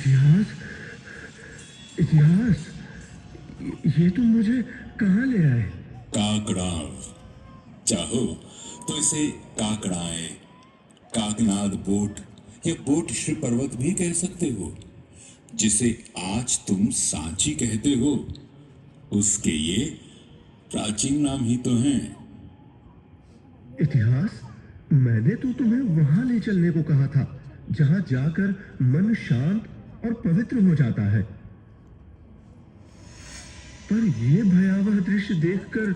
इतिहास, इतिहास, ये तुम मुझे कहाँ ले आए? काकड़ाव, चाहो तो इसे काकड़ाए, काकनाद बोट या बोट श्री पर्वत भी कह सकते हो, जिसे आज तुम सांची कहते हो। उसके ये प्राचीन नाम ही तो हैं। इतिहास, मैंने तो तुम्हें वहां ले चलने को कहा था जहां जाकर मन शांत और पवित्र हो जाता है, पर यह भयावह दृश्य देखकर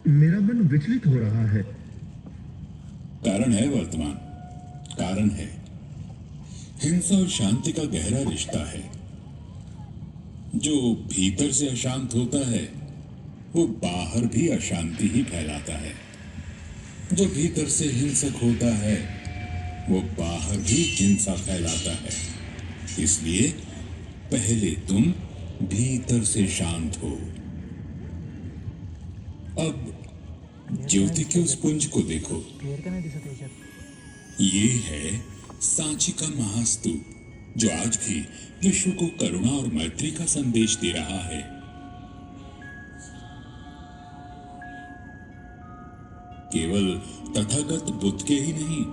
मेरा मन विचलित हो रहा है। कारण है वर्तमान, कारण है। हिंसा और शांति का गहरा रिश्ता है। जो भीतर से अशांत होता है वो बाहर भी अशांति ही फैलाता है। जो भीतर से हिंसक होता है वो बाहर भी हिंसा फैलाता है। इसलिए पहले तुम भीतर से शांत हो। अब ज्योति के उस पुंज को देखो। ये है सांची का महास्तूप, जो आज भी विश्व को करुणा और मैत्री का संदेश दे रहा है। केवल तथागत बुद्ध के ही नहीं,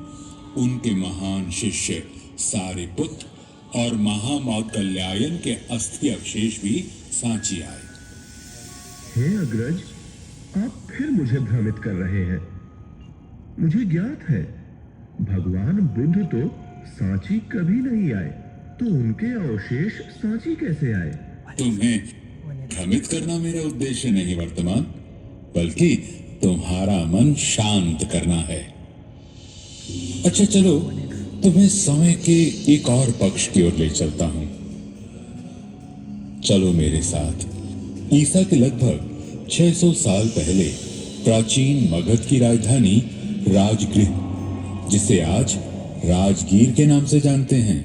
उनके महान शिष्य सारिपुत्र और महामौदगल्यायन के अस्थि अवशेष भी सांची आए। हे अग्रज, आप फिर मुझे भ्रमित कर रहे हैं। मुझे ज्ञात है भगवान बुद्ध तो सांची कभी नहीं आए, तो उनके अवशेष सांची कैसे आए? तुम्हें भ्रमित करना मेरा उद्देश्य नहीं वर्तमान, बल्कि तुम्हारा मन शांत करना है। अच्छा चलो, तुम्हें समय के एक और पक्ष की ओर ले चलता हूं। चलो मेरे साथ ईसा के लगभग 600 साल पहले प्राचीन मगध की राजधानी राजगृह, जिसे आज राजगीर के नाम से जानते हैं।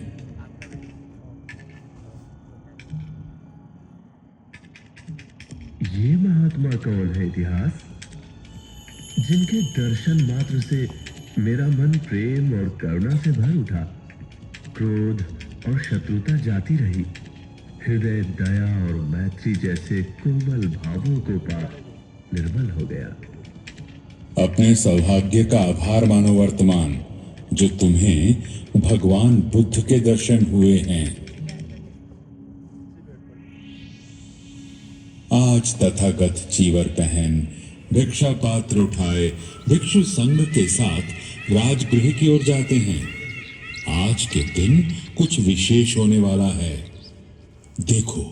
ये महात्मा कौन है इतिहास, जिनके दर्शन मात्र से मेरा मन प्रेम और करुणा से भर उठा? क्रोध और शत्रुता जाती रही, हृदय दया और मैत्री जैसे कोमल भावों को पा निर्मल हो गया। अपने सौभाग्य का आभार मानो वर्तमान, जो तुम्हें भगवान बुद्ध के दर्शन हुए हैं। आज तथागत चीवर पहन, भिक्षा पात्र उठाए, भिक्षु संघ के साथ राजगृह की ओर जाते हैं। आज के दिन कुछ विशेष होने वाला है। देखो।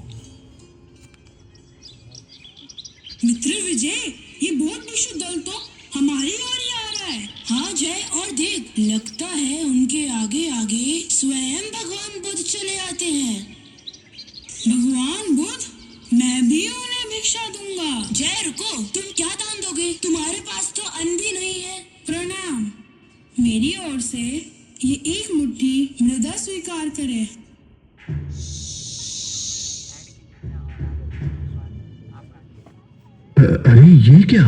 मित्र विजय, ये बहुत विशुद्ध दल तो हमारी ओर ही आ रहा है। हाँ जय, और देख, लगता है उनके आगे आगे स्वयं भगवान बुद्ध चले आते हैं। भगवान बुद्ध, मैं भी उन्हें भिक्षा दूंगा। जय रुको, तुम क्या दान दोगे? तुम्हारे पास तो अन्न भी नहीं है। प्रणाम, मेरी ओर से ये एक मुट्ठी मृदा स्वीकार करें। अरे ये क्या?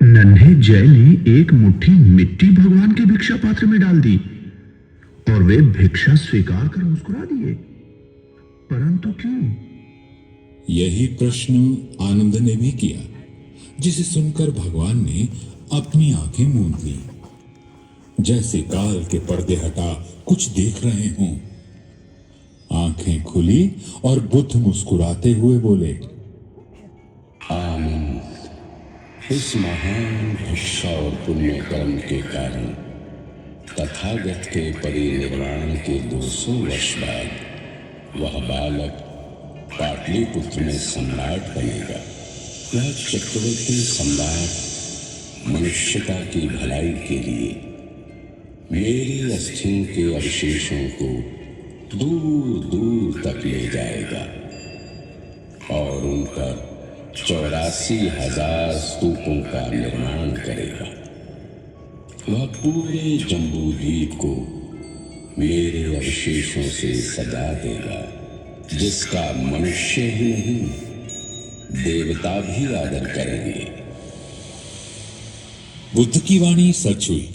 नन्हे जय ने एक मुट्ठी मिट्टी भगवान के भिक्षा पात्र में डाल दी और वे भिक्षा स्वीकार कर मुस्कुरा दिए। परंतु क्यों? यही प्रश्न आनंद ने भी किया, जिसे सुनकर भगवान ने अपनी आंखें मूंद ली, जैसे काल के पर्दे हटा कुछ देख रहे हों। आंखें खुली और बुद्ध मुस्कुराते हुए बोले, आनंद, इस महान भिक्षा और पुण्य कर्म के कारण तथागत के परिनिर्वाण के 200 वर्ष बाद वह बालक पाटलिपुत्र में सम्राट बनेगा। वह चक्रवर्ती सम्राट मनुष्यता की भलाई के लिए मेरी अस्थियों के अवशेषों को दूर दूर तक ले जाएगा और उन पर 84,000 स्तूपों का निर्माण करेगा। वह पूरे जम्बू द्वीप को मेरे अवशेषों से सजा देगा, जिसका मनुष्य ही नहीं देवता भी आदर करेंगे। बुद्ध की वाणी सच हुई।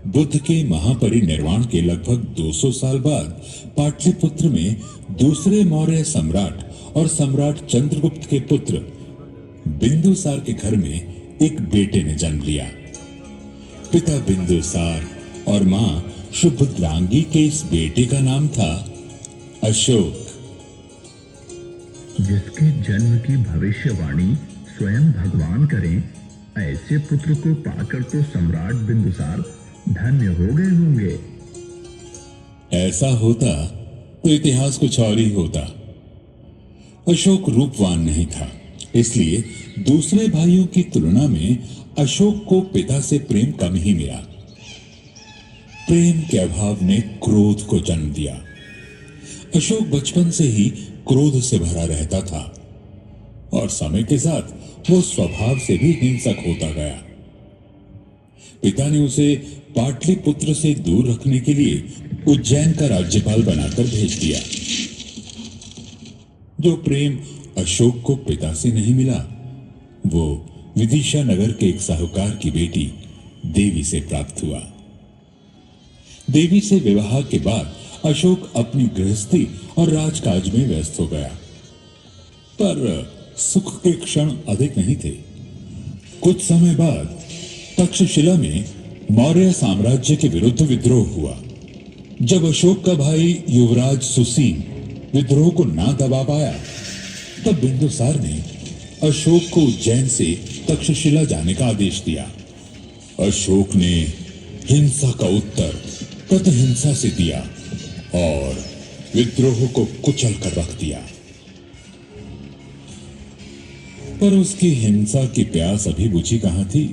बुद्ध के महापरिनिर्वाण के लगभग 200 साल बाद पाटलिपुत्र में दूसरे मौर्य सम्राट और सम्राट चंद्रगुप्त के पुत्र बिंदुसार के घर में एक बेटे ने जन्म लिया। पिता बिंदुसार और मां शुभद्रांगी के इस बेटे का नाम था अशोक। जिसके जन्म की भविष्यवाणी स्वयं भगवान करें, ऐसे पुत्र को पाकर तो सम्राट बिंदुसार धन्य हो गए होंगे। ऐसा होता तो इतिहास कुछ और ही होता। अशोक रूपवान नहीं था, इसलिए दूसरे भाइयों की तुलना में अशोक को पिता से प्रेम कम ही मिला। प्रेम के अभाव ने क्रोध को जन्म दिया। अशोक बचपन से ही क्रोध से भरा रहता था और समय के साथ वो स्वभाव से भी हिंसक होता गया। पिता ने उसे पाटलिपुत्र से दूर रखने के लिए उज्जैन का राज्यपाल बनाकर भेज दिया। जो प्रेम अशोक को पिता से नहीं मिला, वो विदिशा नगर के एक साहूकार की बेटी देवी से प्राप्त हुआ। देवी से विवाह के बाद अशोक अपनी गृहस्थी और राजकाज में व्यस्त हो गया, पर सुख के क्षण अधिक नहीं थे। कुछ समय बाद तक्षशिला में मौर्य साम्राज्य के विरुद्ध विद्रोह हुआ। जब अशोक का भाई युवराज सुसीन विद्रोह को ना दबा पाया, तब बिंदुसार ने अशोक को उज्जैन से तक्षशिला जाने का आदेश दिया। अशोक ने हिंसा का उत्तर प्रतिहिंसा से दिया और विद्रोह को कुचल कर रख दिया। पर उसकी हिंसा की प्यास अभी बुझी कहां थी।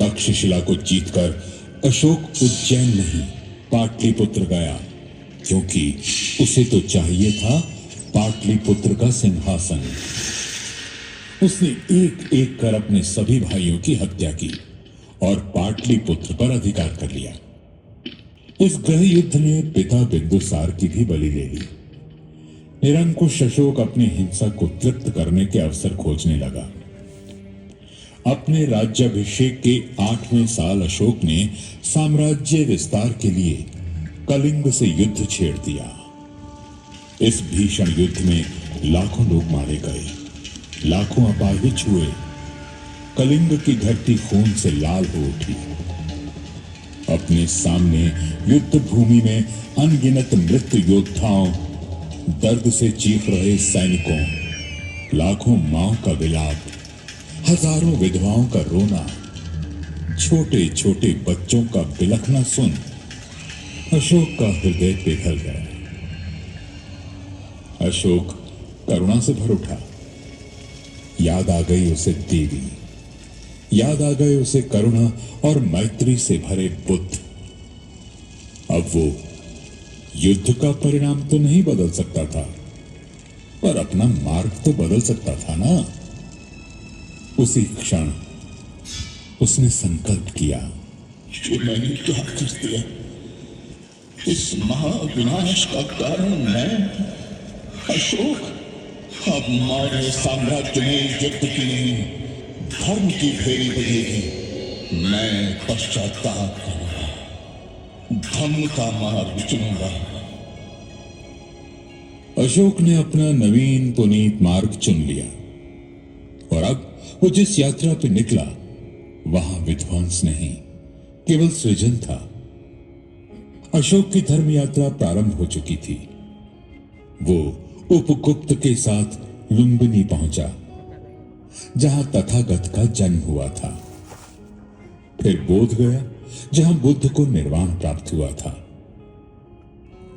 तक्षशिला को जीतकर अशोक उज्जैन नहीं पाटलिपुत्र गया, क्योंकि उसे तो चाहिए था पाटलिपुत्र का सिंहासन। उसने एक एक कर अपने सभी भाइयों की हत्या की और पाटलिपुत्र पर अधिकार कर लिया। इस गृह युद्ध ने पिता बिंदुसार की भी बलि ले ली। निरंकुश अशोक अपनी हिंसा को तृप्त करने के अवसर खोजने लगा। अपने राज्याभिषेक के 8वें साल अशोक ने साम्राज्य विस्तार के लिए कलिंग से युद्ध छेड़ दिया। इस भीषण युद्ध में लाखों लोग मारे गए, लाखों अपाहिज हुए। कलिंग की धरती खून से लाल हो उठी। अपने सामने युद्ध भूमि में अनगिनत मृत योद्धाओं, दर्द से चीख रहे सैनिकों, लाखों मां का विलाप, हजारों विधवाओं का रोना, छोटे छोटे बच्चों का बिलखना सुन अशोक का हृदय पिघल गया। अशोक करुणा से भर उठा। याद आ गई उसे देवी, याद आ गए उसे करुणा और मैत्री से भरे बुद्ध। अब वो युद्ध का परिणाम तो नहीं बदल सकता था, पर अपना मार्ग तो बदल सकता था ना। उसी क्षण उसने संकल्प किया, जो मैंने क्या कर दिया, इस महाविनाश का कारण मैं अशोक। अब मौर्य साम्राज्य में युद्ध की नहीं, धर्म की फेरी बजेगी। मैं पश्चाताप करूंगा, धर्म का मार्ग चुनूंगा। अशोक ने अपना नवीन पुनीत मार्ग चुन लिया और अब वो जिस यात्रा पे निकला, वहां विध्वंस नहीं, केवल सृजन था। अशोक की धर्म यात्रा प्रारंभ हो चुकी थी। वो उपगुप्त के साथ लुम्बिनी पहुंचा, जहां तथागत का जन्म हुआ था। फिर बोध गया, जहां बुद्ध को निर्वाण प्राप्त हुआ था।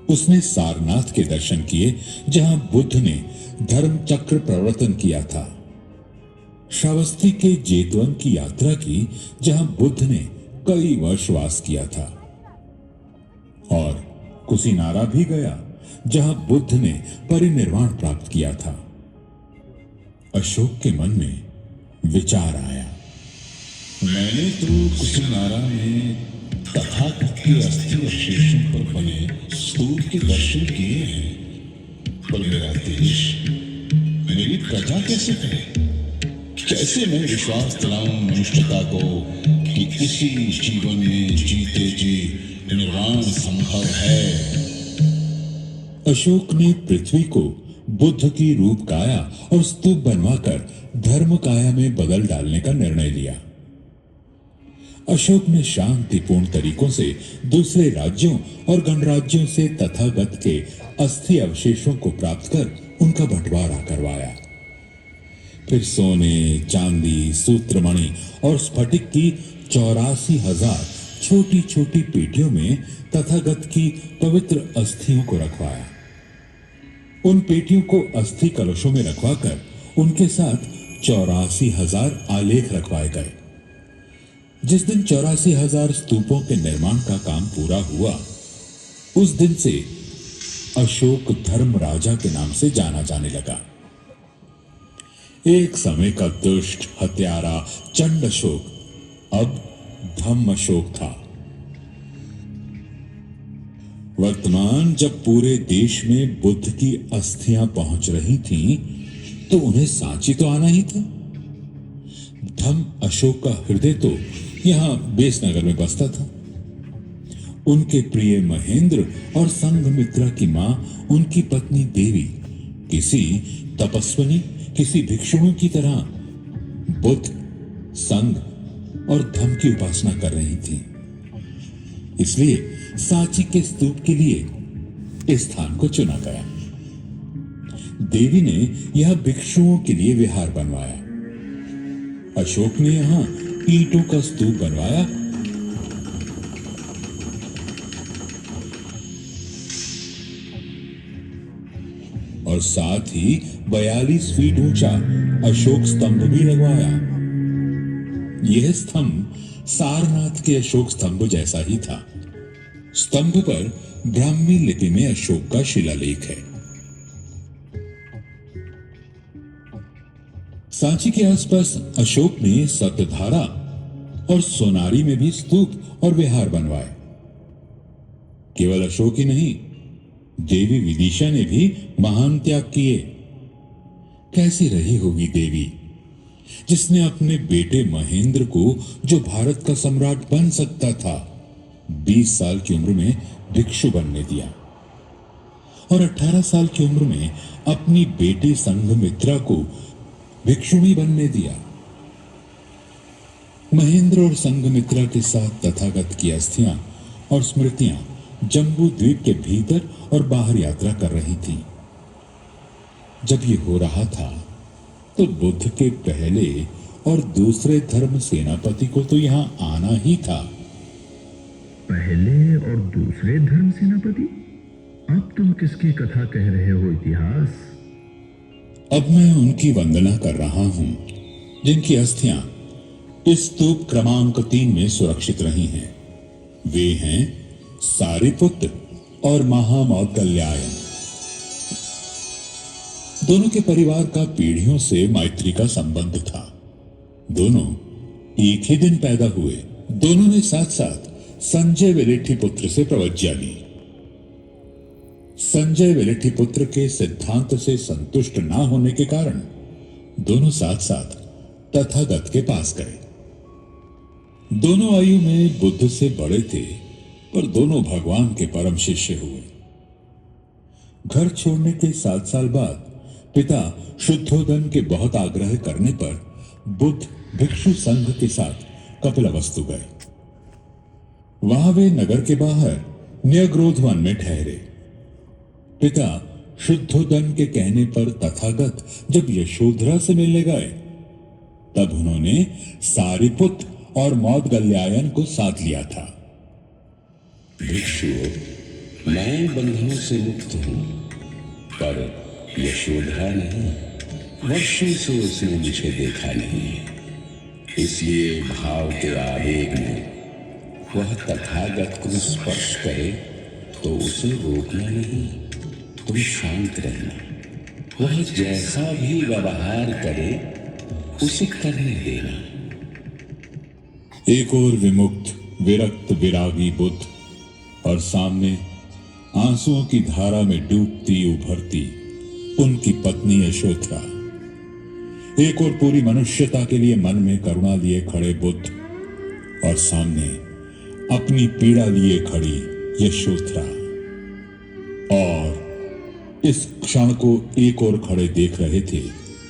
उसने सारनाथ के दर्शन किए, जहां बुद्ध ने धर्म चक्र प्रवर्तन किया था। श्रावस्ती के जेतवन की यात्रा की, जहां बुद्ध ने कई वर्ष वास किया था। और कुशीनारा भी गया, जहां बुद्ध ने परिनिर्वाण प्राप्त किया था। अशोक के मन में विचार आया, मैंने तो कुशीनारा में तथागत के अस्थि अवशेषों पर बने स्तूप के दर्शन किए हैं, पर मेरा देश, मेरी प्रजा कैसे करे? कैसे मैं विश्वास दिलाऊं मनुष्यता को कि इसी जीवन में जीते जी निर्वाण संभव है। अशोक ने पृथ्वी को बुद्ध की रूप काया और स्तूप बनवाकर धर्म काया में बदल डालने का निर्णय लिया। अशोक ने शांतिपूर्ण तरीकों से दूसरे राज्यों और गणराज्यों से तथागत के अस्थि अवशेषों को प्राप्त कर उनका बंटवारा करवाया। फिर सोने, चांदी, सूत्रमणि और स्फटिक की 84,000 छोटी छोटी पेटियों में तथागत की पवित्र अस्थियों को रखवाया। उन पेटियों को अस्थि कलशों में रखवाकर उनके साथ 84,000 आलेख रखवाए गए। जिस दिन 84,000 स्तूपों के निर्माण का काम पूरा हुआ, उस दिन से अशोक धर्म राजा के नाम से जाना जाने लगा। एक समय का दुष्ट हत्यारा चंड अशोक अब धम्म अशोक था। वर्तमान जब पूरे देश में बुद्ध की अस्थियां पहुंच रही थीं, तो उन्हें सांची तो आना ही था। धम्म अशोक का हृदय तो यहां बेसनगर में बसता था। उनके प्रिय महेंद्र और संघमित्रा की मां, उनकी पत्नी देवी, किसी तपस्विनी, किसी भिक्षुओं की तरह बुद्ध, संघ और धम्म की उपासना कर रही थी। इसलिए सांची के स्तूप के लिए इस स्थान को चुना गया। देवी ने यह भिक्षुओं के लिए विहार बनवाया। अशोक ने यहां ईंटों का स्तूप बनवाया। और साथ ही 42 फीट ऊंचा अशोक स्तंभ भी लगवाया। यह स्तंभ सारनाथ के अशोक स्तंभ जैसा ही था। स्तंभ पर ब्राह्मी लिपि में अशोक का शिलालेख है। सांची के आसपास अशोक ने सतधारा और सोनारी में भी स्तूप और विहार बनवाए। केवल अशोक ही नहीं, देवी विदिशा ने भी महान त्याग किए। कैसी रही होगी देवी, जिसने अपने बेटे महेंद्र को, जो भारत का सम्राट बन सकता था, 20 साल की उम्र में भिक्षु बनने दिया, और 18 साल की उम्र में अपनी बेटी संघमित्रा को भिक्षुणी बनने दिया। महेंद्र और संघमित्रा के साथ तथागत की अस्थियां और स्मृतियां जम्बू द्वीप के भीतर और बाहर यात्रा कर रही थी। जब ये हो रहा था, तो बुद्ध के पहले और दूसरे धर्म सेनापति को तो यहां आना ही था। पहले और दूसरे धर्म सेनापति? अब तुम किसकी कथा कह रहे हो इतिहास? अब मैं उनकी वंदना कर रहा हूं, जिनकी अस्थियां इस स्तूप क्रमांक 3 में सुरक्षित रही हैं। वे हैं सारिपुत्र और महामौदगल्यायन। दोनों के परिवार का पीढ़ियों से मैत्री का संबंध था। दोनों एक ही दिन पैदा हुए। दोनों ने साथ साथ संजय वेलिठीपुत्र से प्रवज्ञा ली। संजय वेलिठीपुत्र के सिद्धांत से संतुष्ट ना होने के कारण दोनों साथ साथ तथागत के पास गए। दोनों आयु में बुद्ध से बड़े थे, पर दोनों भगवान के परम शिष्य हुए। घर छोड़ने के 7 साल बाद पिता शुद्धोदन के बहुत आग्रह करने पर बुद्ध भिक्षु संघ के साथ कपिलवस्तु गए। वहां वे नगर के बाहर न्यग्रोध वन में ठहरे। पिता शुद्धोदन के कहने पर तथागत जब यशोधरा से मिलने गए, तब उन्होंने सारिपुत्र और मौदगल्यायन को साथ लिया था। भिक्षु, मैं बंधनों से मुक्त हूं, पर यशोधरा नहीं। वर्षों से उसने मुझे देखा नहीं, इसलिए भाव के आवेग में वह तथागत को स्पर्श करे तो उसे रोकना नहीं। तुम शांत रहना। वह जैसा भी व्यवहार करे उसे करने देना। एक और विमुक्त विरक्त विरागी बुद्ध, और सामने आंसुओं की धारा में डूबती उभरती उनकी पत्नी यशोधरा। एक और पूरी मनुष्यता के लिए मन में करुणा लिए खड़े बुद्ध, और सामने अपनी पीड़ा लिए खड़ी यशोधरा, और इस क्षण को एक और खड़े देख रहे थे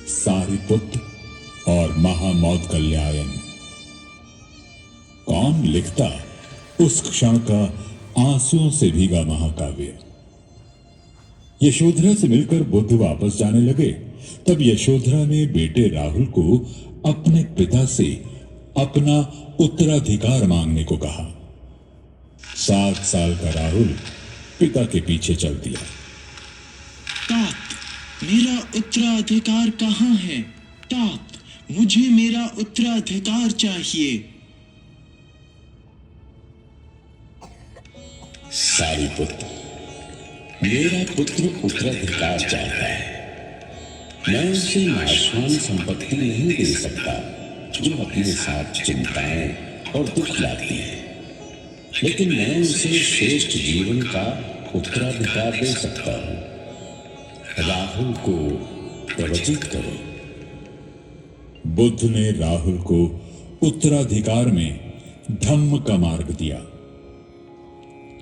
सारिपुत्र और महामौदगल्यायन। कौन लिखता उस क्षण का आंसुओं से भीगा महाकाव्य? यशोधरा से मिलकर बुद्ध वापस जाने लगे, तब यशोधरा ने बेटे राहुल को अपने पिता से अपना उत्तराधिकार मांगने को कहा। 7 साल का राहुल पिता के पीछे चल दिया। तात, मेरा उत्तराधिकार कहाँ है? तात, मुझे मेरा उत्तराधिकार चाहिए। सारिपुत्र, मेरा पुत्र उत्तराधिकार चाहता है। मैं उसे नाशवान संपत्ति नहीं दे सकता जो अपने साथ चिंताएं और दुख लाती है, लेकिन मैं उसे श्रेष्ठ जीवन का उत्तराधिकार दे सकता हूं। राहुल को प्रवचित करो। बुद्ध ने राहुल को उत्तराधिकार में धम्म का मार्ग दिया।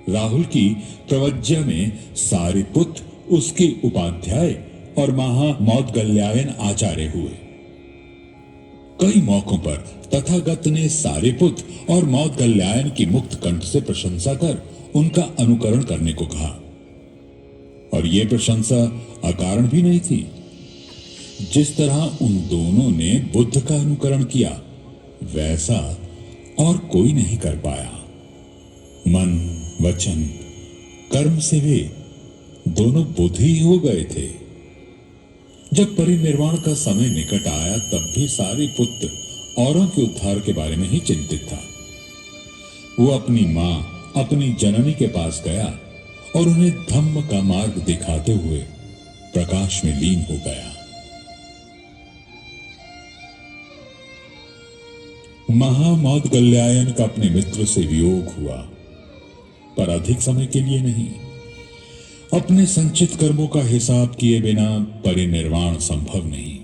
राहुल की प्रवज्ञा में सारिपुत्र उसके उपाध्याय और महामौदगल्यायन आचार्य हुए। कई मौकों पर तथागत ने सारिपुत्र और मौदगल्यायन की मुक्त कंठ से प्रशंसा कर उनका अनुकरण करने को कहा, और यह प्रशंसा अकारण भी नहीं थी। जिस तरह उन दोनों ने बुद्ध का अनुकरण किया, वैसा और कोई नहीं कर पाया। मन, वचन, कर्म से वे दोनों बुद्ध ही हो गए थे। जब परिनिर्वाण का समय निकट आया, तब भी सारिपुत्र औरों के उद्धार के बारे में ही चिंतित था। वो अपनी मां, अपनी जननी के पास गया और उन्हें धम्म का मार्ग दिखाते हुए प्रकाश में लीन हो गया। महामौदगल्यायन का अपने मित्र से वियोग हुआ, पर अधिक समय के लिए नहीं। अपने संचित कर्मों का हिसाब किए बिना परिनिर्वाण संभव नहीं।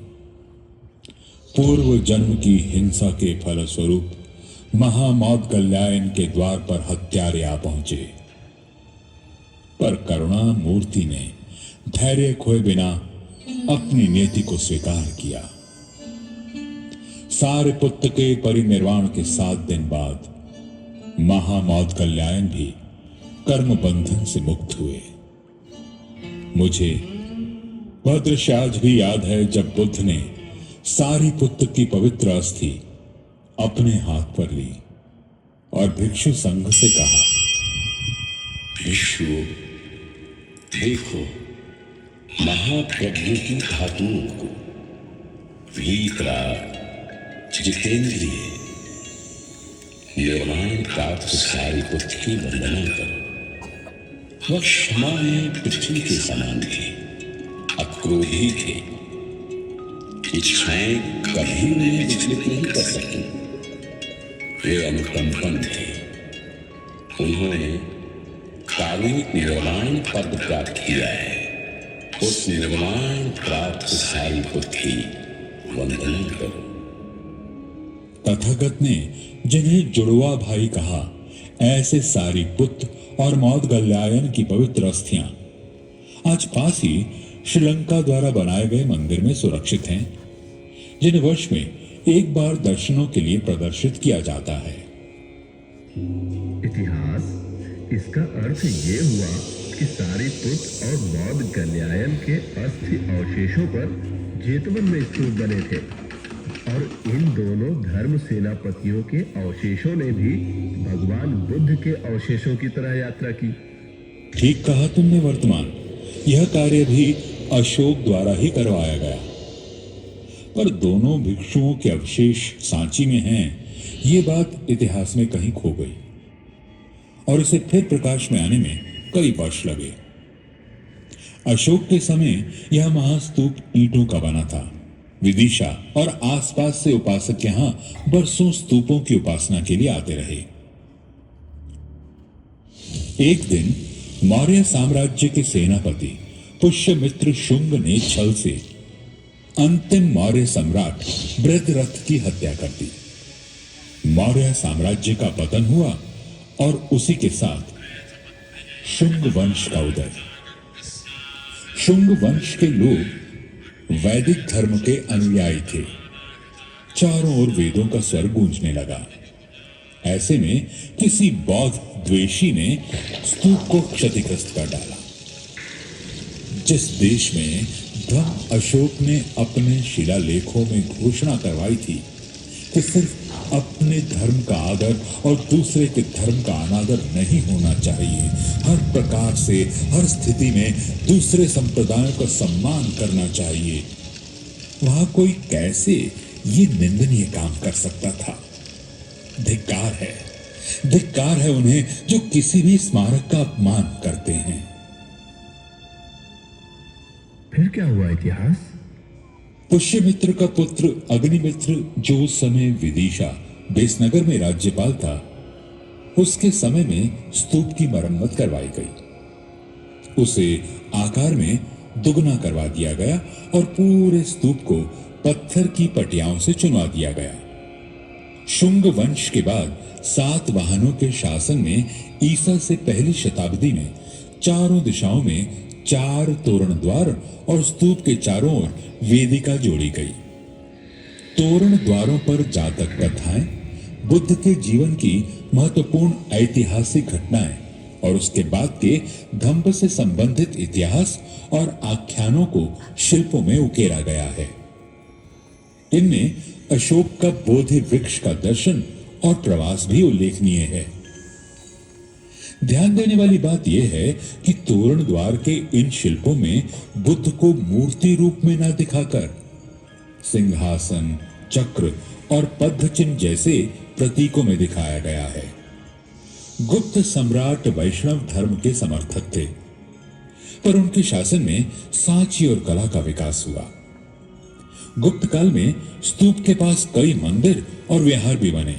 पूर्व जन्म की हिंसा के फलस्वरूप महामौदगल्यायन के द्वार पर हत्यारे आ पहुंचे, पर करुणा मूर्ति ने धैर्य खोए बिना अपनी नियति को स्वीकार किया। सारिपुत्र के परिनिर्वाण के 7 दिन बाद महामौदगल्यायन भी कर्म बंधन से मुक्त हुए। मुझे वह दृश्य आज भी याद है जब बुद्ध ने सारिपुत्र की पवित्र अस्थि अपने हाथ पर ली और भिक्षु संघ से कहा, भिक्षु, देखो महाप्रज्ञ की धातुओं को, वीतराग, जितेंद्रिय, निर्वाण प्राप्त सारिपुत्र की वंदना करो। वह क्षमा में पृथ्वी के समान थे, अक्रोधी थे, इच्छाएं कभी उन्हें विचलित नहीं कर सकी। वे अनुकंपन थे। उन्होंने कारुणिक निर्वाण पद प्राप्त किया है। उस निर्वाण प्राप्त सारिपुत्र की वंदना करो। तथागत ने जिन्हें जुड़वा भाई कहा, ऐसे सारिपुत्र और मौदगल्यायन की पवित्र अस्थियां आज पास ही श्रीलंका द्वारा बनाए गए मंदिर में सुरक्षित हैं, जिन्हें वर्ष में एक बार दर्शनों के लिए प्रदर्शित किया जाता है। इतिहास, इसका अर्थ ये हुआ कि सारिपुत्र और मौदगल्यायन के अस्थि अवशेषों पर जेतवन में स्तूप बने थे, और इन दोनों धर्म सेनापतियों के अवशेषों ने भी भगवान बुद्ध के अवशेषों की तरह यात्रा की। ठीक कहा तुमने वर्तमान। यह कार्य भी अशोक द्वारा ही करवाया गया, पर दोनों भिक्षुओं के अवशेष सांची में हैं, ये बात इतिहास में कहीं खो गई, और इसे फिर प्रकाश में आने में कई वर्ष लगे। अशोक के समय यह महास्तूप ईंटों का बना था। विदिशा और आसपास से उपासक यहां बरसों स्तूपों की उपासना के लिए आते रहे। एक दिन मौर्य साम्राज्य के सेनापति पुष्यमित्र शुंग ने छल से अंतिम मौर्य सम्राट बृहद्रथ की हत्या कर दी। मौर्य साम्राज्य का पतन हुआ और उसी के साथ शुंग वंश का उदय। शुंग वंश के लोग वैदिक धर्म के अनुयायी थे। चारों ओर वेदों का स्वर गूंजने लगा। ऐसे में किसी बौद्ध द्वेषी ने स्तूप को क्षतिग्रस्त कर डाला। जिस देश में ब्रह्म अशोक ने अपने शिलालेखों में घोषणा करवाई थी कि सिर्फ अपने धर्म का आदर और दूसरे के धर्म का अनादर नहीं होना चाहिए, हर प्रकार से हर स्थिति में दूसरे संप्रदायों का सम्मान करना चाहिए, वहां कोई कैसे ये निंदनीय काम कर सकता था? धिक्कार है उन्हें जो किसी भी स्मारक का अपमान करते हैं। फिर क्या हुआ इतिहास? पुष्यमित्र का पुत्र अग्निमित्र, जो उस समय विदिशा बेसनगर में राज्यपाल था, उसके समय में स्तूप की मरम्मत करवाई गई। उसे आकार में दुगना करवा दिया गया और पूरे स्तूप को पत्थर की पटियाओं से चुनवा दिया गया। शुंग वंश के बाद सातवाहनों के शासन में ईसा से पहली शताब्दी में चारों दिशाओं में 4 तोरण द्वार और स्तूप के चारों ओर वेदिका जोड़ी गई। तोरण द्वारों पर जातक कथाएं, बुद्ध के जीवन की महत्वपूर्ण ऐतिहासिक घटनाएं और उसके बाद के धम्म से संबंधित इतिहास और आख्यानों को शिल्पों में उकेरा गया है। इनमें अशोक का बोधि वृक्ष का दर्शन और प्रवास भी उल्लेखनीय है। ध्यान देने वाली बात यह है कि तोरण द्वार के इन शिल्पों में बुद्ध को मूर्ति रूप में न दिखाकर सिंहासन, चक्र और पद्म चिन्ह जैसे प्रतीकों में दिखाया गया है। गुप्त सम्राट वैष्णव धर्म के समर्थक थे, पर उनके शासन में सांची और कला का विकास हुआ। गुप्त काल में स्तूप के पास कई मंदिर और विहार भी बने।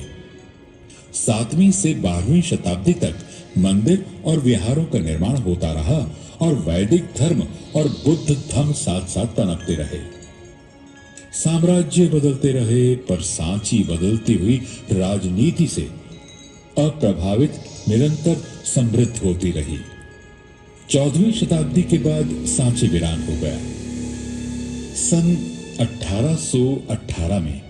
7वीं से 12वीं शताब्दी तक मंदिर और विहारों का निर्माण होता रहा और वैदिक धर्म और बुद्ध धर्म साथ साथ पनपते रहे। साम्राज्य बदलते रहे, पर सांची बदलती हुई राजनीति से अप्रभावित निरंतर समृद्ध होती रही। 14वीं शताब्दी के बाद सांची वीरान हो गया। सन 1818 में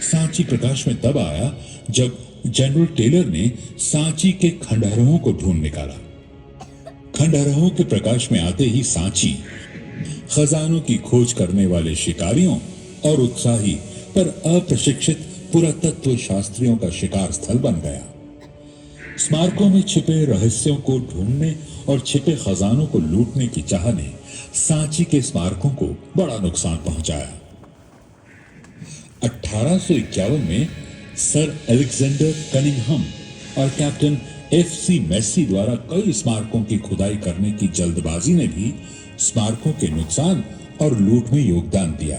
सांची प्रकाश में तब आया जब जनरल टेलर ने सांची के खंडहरों को ढूंढ निकाला। खंडहरों के प्रकाश में आते ही सांची खजानों की खोज करने वाले शिकारियों और उत्साही पर अप्रशिक्षित पुरातत्व शास्त्रियों का शिकार स्थल बन गया। स्मारकों में छिपे रहस्यों को ढूंढने और छिपे खजानों को लूटने की चाह ने सांची के स्मारकों को बड़ा नुकसान पहुंचाया। 1851 में सर अलेक्जेंडर कनिंघम और कैप्टन FC मेसी द्वारा कई स्मारकों की खुदाई करने की जल्दबाजी ने भी स्मारकों के नुकसान और लूट में योगदान दिया।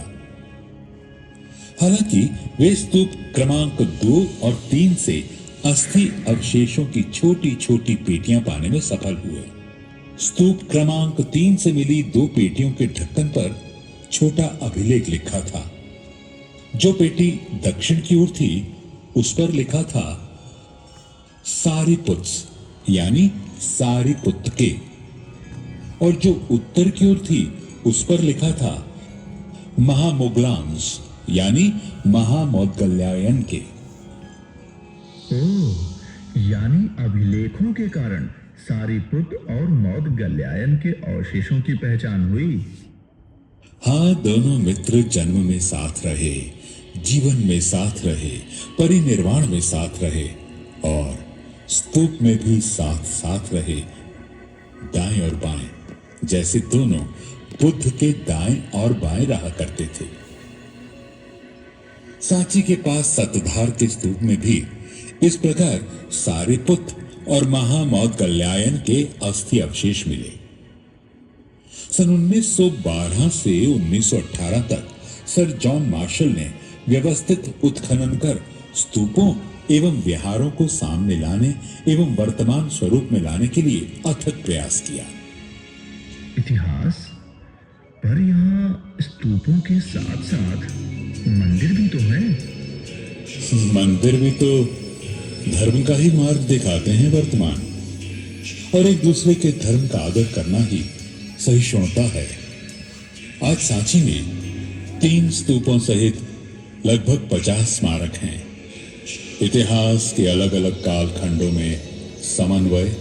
हालांकि वे स्तूप क्रमांक 2 और 3 से अस्थि अवशेषों की छोटी छोटी पेटियां पाने में सफल हुए। स्तूप क्रमांक 3 से मिली 2 पेटियों के ढक्कन पर छोटा अभिलेख लिखा था। जो पेटी दक्षिण की ओर थी उस पर लिखा था सारिपुत्स यानी सारिपुत के, और जो उत्तर की ओर थी उस पर लिखा था महामोगलांस यानी महामौदगल्यायन के। यानी अभिलेखों के कारण सारिपुत और मौदगल्यायन के अवशेषों की पहचान हुई। हाँ, दोनों मित्र जन्म में साथ रहे, जीवन में साथ रहे, परिनिर्वाण में साथ रहे और स्तूप में भी साथ साथ रहे। दाएं और बाएं जैसे दोनों बुद्ध के दाएं और बाएं रहा करते थे। सांची के पास सतधार के स्तूप में भी इस प्रकार सारिपुत और महामौदगल्यायन के अस्थि अवशेष मिले। सन 1912 से 1918 तक सर जॉन मार्शल ने व्यवस्थित उत्खनन कर स्तूपों एवं विहारों को सामने लाने एवं वर्तमान स्वरूप में लाने के लिए अथक प्रयास किया। इतिहास पर यहाँ स्तूपों के साथ साथ मंदिर भी तो है। मंदिर भी तो धर्म का ही मार्ग दिखाते हैं वर्तमान, और एक दूसरे के धर्म का आदर करना ही सहिष्णुता है। आज सांची में 3 स्तूपों सहित लगभग 50 स्मारक हैं। इतिहास के अलग अलग कालखंडों में समन्वय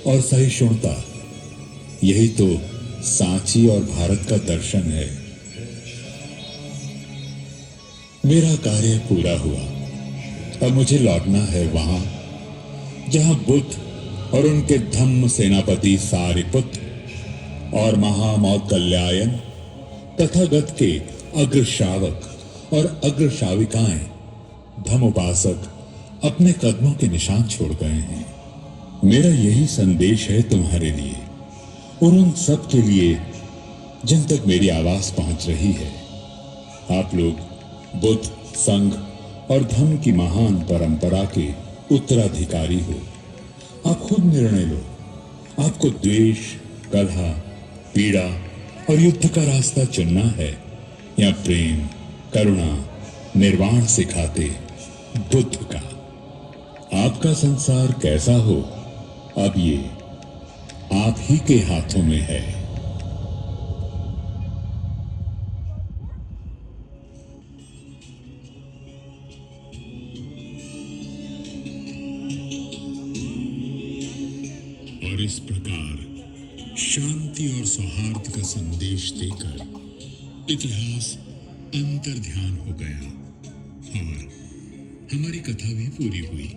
और सहिष्णुता, यही तो सांची और भारत का दर्शन है। मेरा कार्य पूरा हुआ। अब मुझे लौटना है वहां जहां बुद्ध और उनके धम्म सेनापति सारिपुत्र और महामौदगल्यायन तथागत के अग्रश्रावक और अग्रश्राविकाएं धम्मोपासक अपने कदमों के निशान छोड़ गए हैं। मेरा यही संदेश है तुम्हारे लिए और उन सब के लिए जिन तक मेरी आवाज पहुंच रही है। आप लोग बुद्ध, संघ और धर्म की महान परंपरा के उत्तराधिकारी हो। आप खुद निर्णय लो, आपको द्वेष, कलह, पीड़ा और युद्ध का रास्ता चुनना है या प्रेम, करुणा, निर्वाण सिखाते बुद्ध का। आपका संसार कैसा हो, अब ये आप ही के हाथों में है। और इस प्रकार शांति और सौहार्द का संदेश देकर इतिहास अंतर्ध्यान हो गया और हमारी कथा भी पूरी हुई।